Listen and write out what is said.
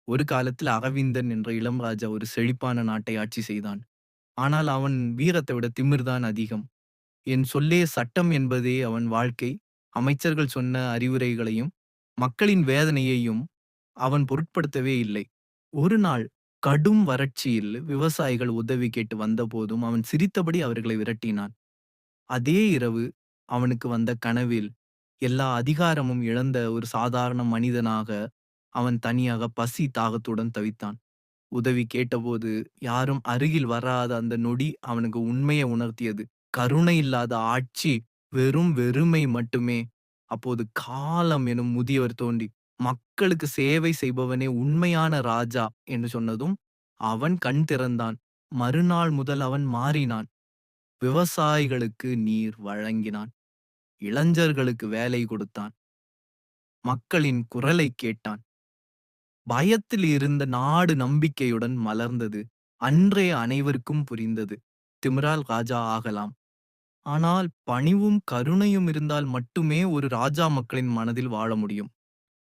ஒரு காலத்தில் அரவிந்தன் என்ற இளம் ராஜா ஒரு செழிப்பான நாட்டை ஆட்சி செய்தான். ஆனால் அவன் வீரத்தை விட திமிர்தான் அதிகம். என் சொல்லே சட்டம் என்பதே அவன் வாழ்க்கை. அமைச்சர்கள் சொன்ன அறிவுரைகளையும், மக்களின் வேதனையையும் அவன் பொருட்படுத்தவே இல்லை. ஒரு நாள் கடும் வறட்சியில் விவசாயிகள் உதவி கேட்டு வந்தபோதும் அவன் சிரித்தபடி அவர்களை விரட்டினான். அதே இரவு அவனுக்கு வந்த கனவில் எல்லா அதிகாரமும் இழந்த ஒரு சாதாரண மனிதனாக அவன் தனியாக பசி தாகத்துடன் தவித்தான். உதவி கேட்டபோது யாரும் அருகில் வராத அந்த நொடி அவனுக்கு உண்மையை உணர்த்தியது. கருணை இல்லாத ஆட்சி வெறும் வெறுமை மட்டுமே. அப்போது காலம் எனும் முதியவர் தோன்றி மக்களுக்கு சேவை செய்பவனே உண்மையான ராஜா என்று சொன்னதும் அவன் கண் திறந்தான். மறுநாள் முதல் அவன் மாறினான். விவசாயிகளுக்கு நீர் வழங்கினான், இளைஞர்களுக்கு வேலை கொடுத்தான், மக்களின் குரலை கேட்டான். பயத்தில் இருந்த நாடு நம்பிக்கையுடன் மலர்ந்தது. அன்றே அனைவருக்கும் புரிந்தது, திமிரால் ராஜா ஆகலாம். ஆனால் பணிவும் கருணையும் இருந்தால் மட்டுமே ஒரு ராஜா மக்களின் மனதில் வாழ முடியும்.